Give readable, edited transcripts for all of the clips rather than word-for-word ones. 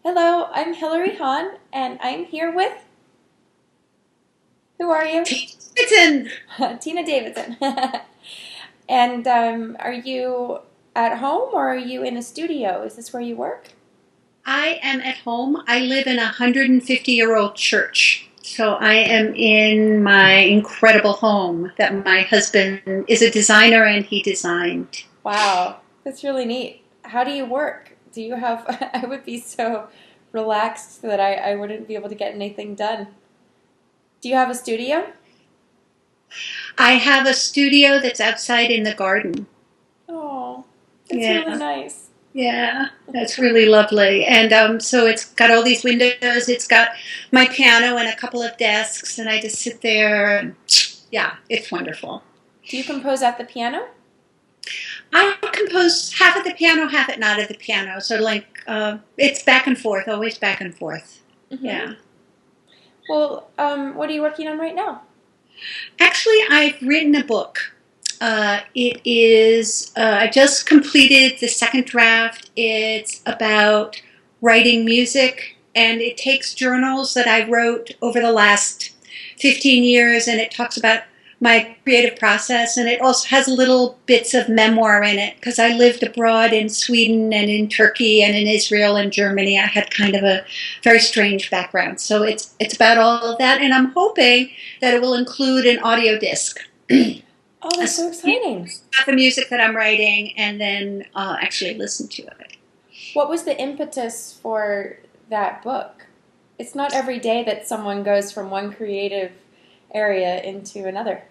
Hello, I'm Hilary Hahn, and I'm here with. Who are you? Davidson. Tina Davidson. And are you at home or are you in a studio? Is this where you work? I am at home. I live in a 150-year-old church. So I am in my incredible home that my husband is a designer and he designed. Wow, that's really neat. How do you work? Do you have. I would be so relaxed that I wouldn't be able to get anything done. Do you have a studio? I have a studio that's outside in the garden. Oh, that's really Yeah, nice. yeah, that's really lovely. And so it's got all these windows. It's got my piano and a couple of desks, and I just sit there. And yeah, it's wonderful. Do you compose at the piano? I compose half at the piano, half at not at the piano. So like it's back and forth, always back and forth. Mm-hmm. Yeah. Well, what are you working on right now? Actually, I've written a book. It is. I just completed the second draft. It's about writing music, and it takes journals that I wrote over the last 15 years, and it talks about my creative process, and it also has little bits of memoir in it because I lived abroad in Sweden and in Turkey and in Israel and Germany. I had kind of a very strange background, so it's about all of that, and I'm hoping that it will include an audio disc. Oh, that's so exciting. The music that I'm writing, and then actually listen to it. What was the impetus for that book? It's not every day that someone goes from one creative area into another.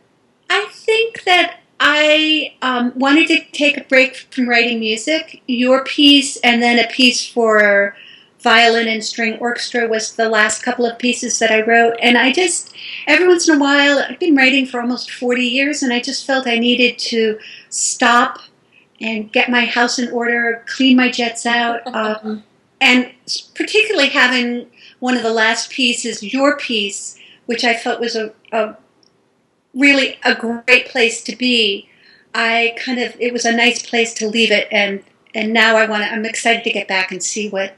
I think that I wanted to take a break from writing music. Your piece, and then a piece for violin and string orchestra, was the last couple of pieces that I wrote. And I just, every once in a while, I've been writing for almost 40 years, and I just felt I needed to stop and get my house in order, clean my jets out, and particularly having one of the last pieces, your piece, which I felt was a really a great place to be. I kind of it was a nice place to leave it, and now I'm excited to get back and see what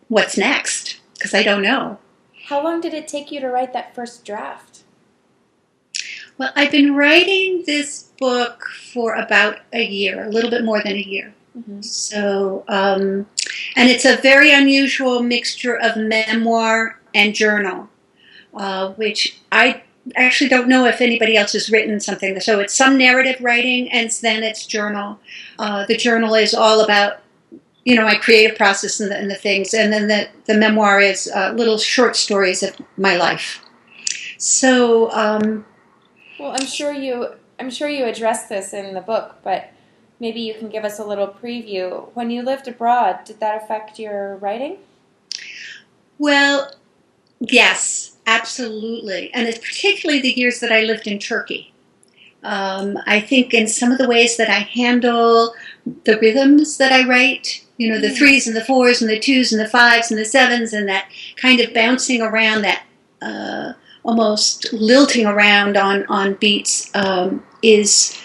what's next because I don't know. How long did it take you to write that first draft? Well, I've been writing this book for about a year, a little bit more than a year. Mm-hmm. So, and it's a very unusual mixture of memoir and journal, which I actually don't know if anybody else has written something. So it's some narrative writing, and then it's journal. The journal is all about my creative process and the things, and then the memoir is little short stories of my life. So Well, I'm sure you address this in the book, but maybe you can give us a little preview. When you lived abroad, did that affect your writing? well, yes, absolutely, and it's particularly the years that I lived in Turkey. I think in some of the ways that I handle the rhythms that I write, the Mm. threes and the fours and the twos and the fives and the sevens, and that kind of bouncing around, that almost lilting around on beats, is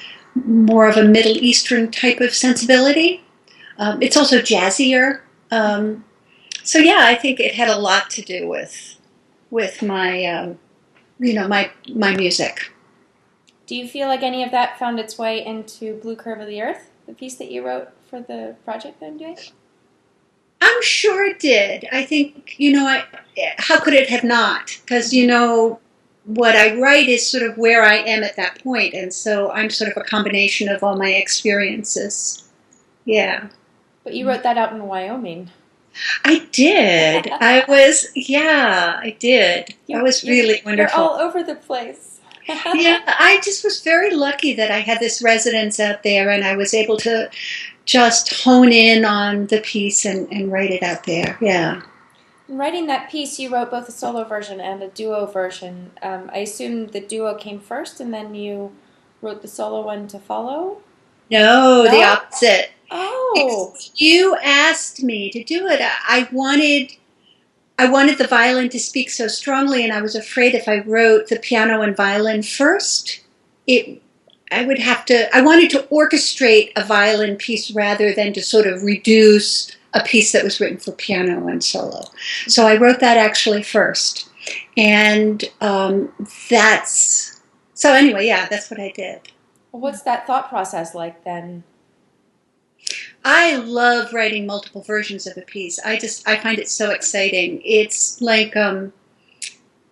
more of a Middle Eastern type of sensibility. It's also jazzier. So yeah, I think it had a lot to do with my my music. Do you feel like any of that found its way into Blue Curve of the Earth, the piece that you wrote for the project that I'm doing? I'm sure it did. I think, how could it have not? Because, what I write is sort of where I am at that point. And so I'm sort of a combination of all my experiences. Yeah. But you wrote that out in Wyoming. I did. Yeah, I did. That you, was you're, really you're wonderful. all over the place. Yeah, I just was very lucky that I had this residence out there and I was able to just hone in on the piece and write it out there. Yeah. In writing that piece, you wrote both a solo version and a duo version. I assume the duo came first and then you wrote the solo one to follow? No, the No? opposite. Oh, If you asked me to do it, I wanted the violin to speak so strongly, and I was afraid if I wrote the piano and violin first, it I wanted to orchestrate a violin piece rather than to sort of reduce a piece that was written for piano and solo. So I wrote that actually first. And so anyway, yeah, that's what I did. Well, what's that thought process like then? I love writing multiple versions of a piece. I find it so exciting. It's like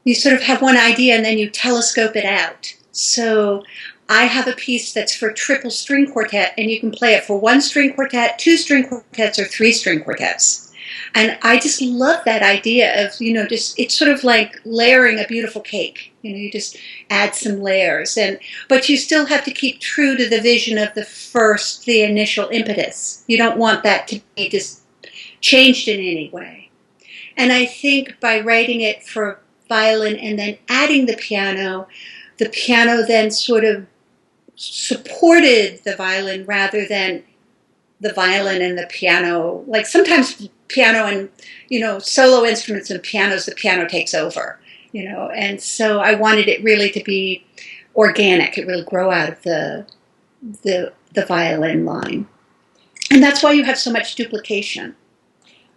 you sort of have one idea and then you telescope it out. So I have a piece that's for triple string quartet, and you can play it for one string quartet, two string quartets, or three string quartets. And I just love that idea of, just, it's sort of like layering a beautiful cake. You just add some layers, but you still have to keep true to the vision of the initial impetus. You don't want that to be just changed in any way. And I think by writing it for violin and then adding the piano then sort of supported the violin rather than the violin and the piano. Like sometimes piano and, solo instruments and pianos, the piano takes over, and so I wanted it really to be organic. It really grow out of the violin line. And that's why you have so much duplication.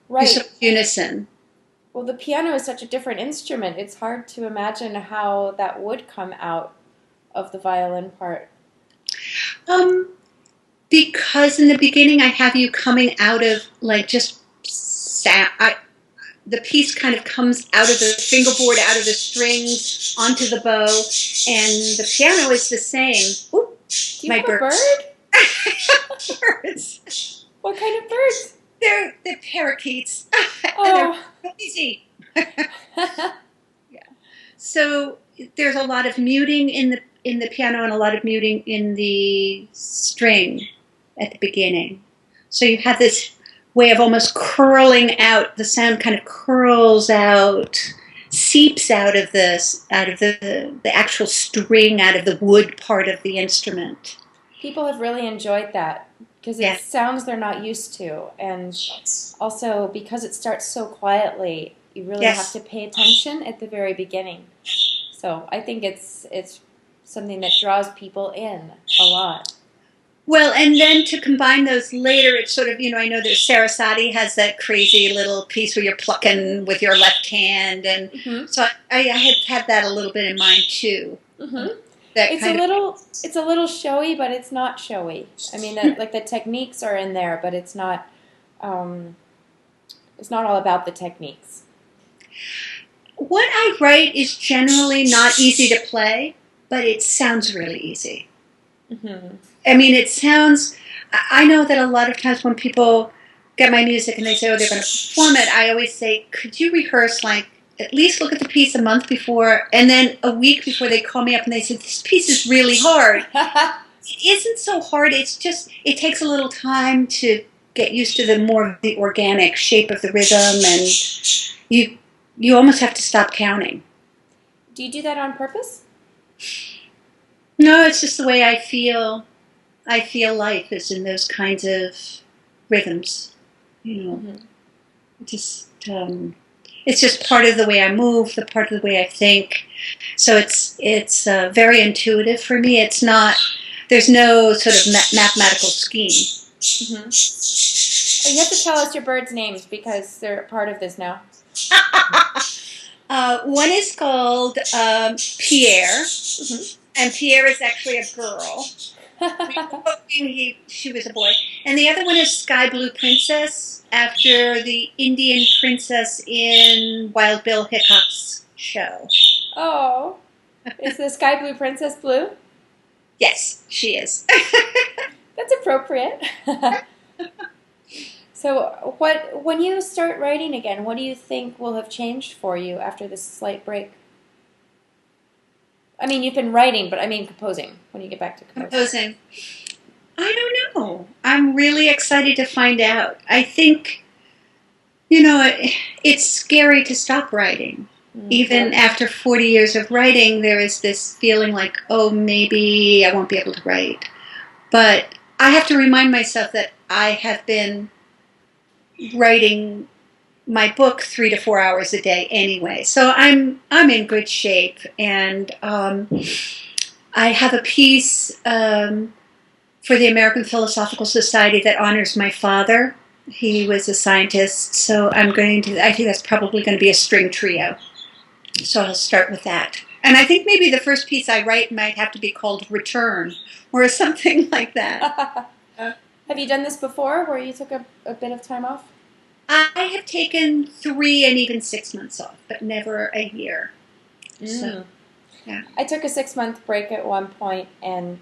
Right. So unison. Well, the piano is such a different instrument. It's hard to imagine how that would come out of the violin part. Because in the beginning I have you coming out of like just sound. The piece kind of comes out of the fingerboard, out of the strings, onto the bow, and the piano is the same. Ooh, do you have a bird? Birds. What kind of birds? They're parakeets. Oh. They're noisy. Yeah. So there's a lot of muting in the piano and a lot of muting in the string at the beginning. So you have this way of almost curling out. The sound kind of curls out, seeps out of the actual string, out of the wood part of the instrument. People have really enjoyed that because it's sounds they're not used to, and also because it starts so quietly, you really have to pay attention at the very beginning. So I think it's something that draws people in a lot. Well, and then to combine those later, it's sort of, I know that Sarasate has that crazy little piece where you're plucking with your left hand, and so I had that a little bit in mind too. Mm-hmm. It's a little showy, but it's not showy. I mean, like the techniques are in there, but it's not all about the techniques. What I write is generally not easy to play, but it sounds really easy. Mm-hmm. I mean, it sounds. I know that a lot of times when people get my music and they say, "Oh, they're going to perform it," I always say, "Could you rehearse like?" At least look at the piece a month before, and then a week before they call me up and they say, this piece is really hard. It isn't so hard. It's just, it takes a little time to get used to the organic shape of the rhythm, and you almost have to stop counting. Do you do that on purpose? No, it's just the way I feel life is in those kinds of rhythms. It's just part of the way I move, the part of the way I think. So it's very intuitive for me. It's not. There's no sort of mathematical scheme. Mm-hmm. Oh, you have to tell us your birds' names because they're part of this now. One is called Pierre, and Pierre is actually a girl. She was a boy. And the other one is Sky Blue Princess, after the Indian princess in Wild Bill Hickok's show. Oh. Is the Sky Blue Princess blue? Yes, she is. That's appropriate. So when you start writing again, what do you think will have changed for you after this slight break? I mean, you've been writing, but I mean composing, when you get back to composing. I don't know. I'm really excited to find out. I think, it's scary to stop writing. Mm-hmm. Even after 40 years of writing, there is this feeling like, oh, maybe I won't be able to write. But I have to remind myself that I have been writing my book 3 to 4 hours a day anyway, so I'm in good shape, and I have a piece for the American Philosophical Society that honors my father. He was a scientist, so I think that's probably going to be a string trio. So I'll start with that. And I think maybe the first piece I write might have to be called Return or something like that. Have you done this before where you took a bit of time off? I have taken 3 and even 6 months off, but never a year. So, yeah. I took a 6-month break at one point, and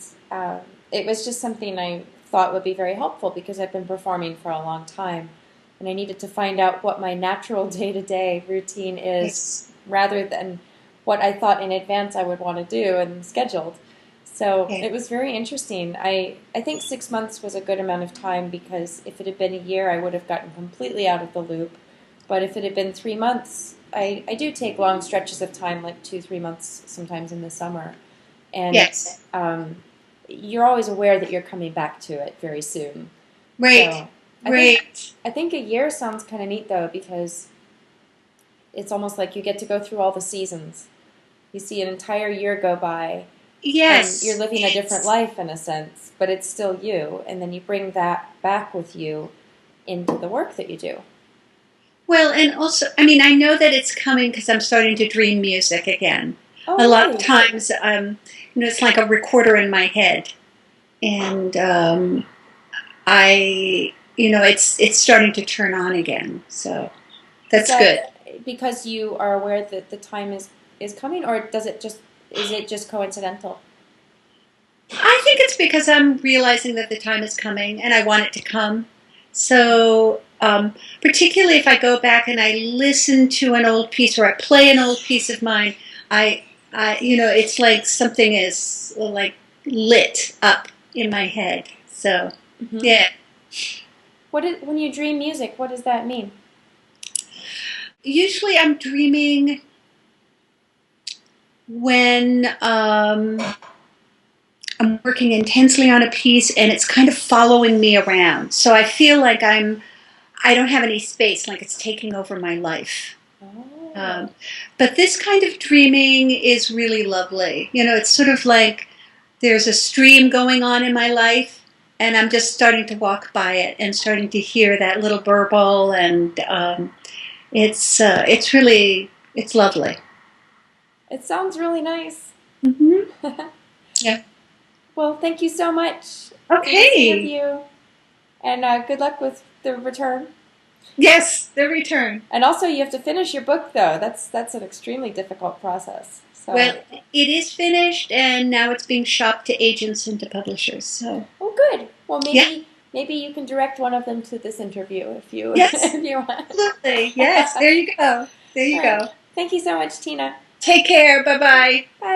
it was just something I thought would be very helpful because I've been performing for a long time, and I needed to find out what my natural day-to-day routine is rather than what I thought in advance I would want to do and scheduled. So it was very interesting. I think 6 months was a good amount of time because if it had been a year, I would have gotten completely out of the loop. But if it had been 3 months, I do take long stretches of time, like 2-3 months sometimes in the summer. And you're always aware that you're coming back to it very soon. Right. So I think a year sounds kind of neat, though, because it's almost like you get to go through all the seasons. You see an entire year go by. Yes. And you're living a different life in a sense, but it's still you. And then you bring that back with you into the work that you do. Well, and also, I mean, I know that it's coming because I'm starting to dream music again. Oh, a lot of times, it's like a recorder in my head. And it's starting to turn on again. So that's good. Because you are aware that the time is coming, or is it just coincidental? I think it's because I'm realizing that the time is coming and I want it to come. So particularly if I go back and I listen to an old piece or I play an old piece of mine, it's like something is like lit up in my head. So yeah. When you dream music, what does that mean? Usually I'm dreaming when I'm working intensely on a piece and it's kind of following me around. So I feel like I don't have any space, like it's taking over my life. Oh. But this kind of dreaming is really lovely. It's sort of like there's a stream going on in my life and I'm just starting to walk by it and starting to hear that little burble, and it's lovely. It sounds really nice. Mm-hmm. Yeah. Well, thank you so much. Okay. For this interview, and good luck with the return. Yes, the return. And also, you have to finish your book, though. That's an extremely difficult process. So. Well, it is finished, and now it's being shopped to agents and to publishers. So. Oh, good. Well, maybe you can direct one of them to this interview if you if you want. Absolutely. Yes. There you go. There you go. Thank you so much, Tina. Take care. Bye-bye. Bye.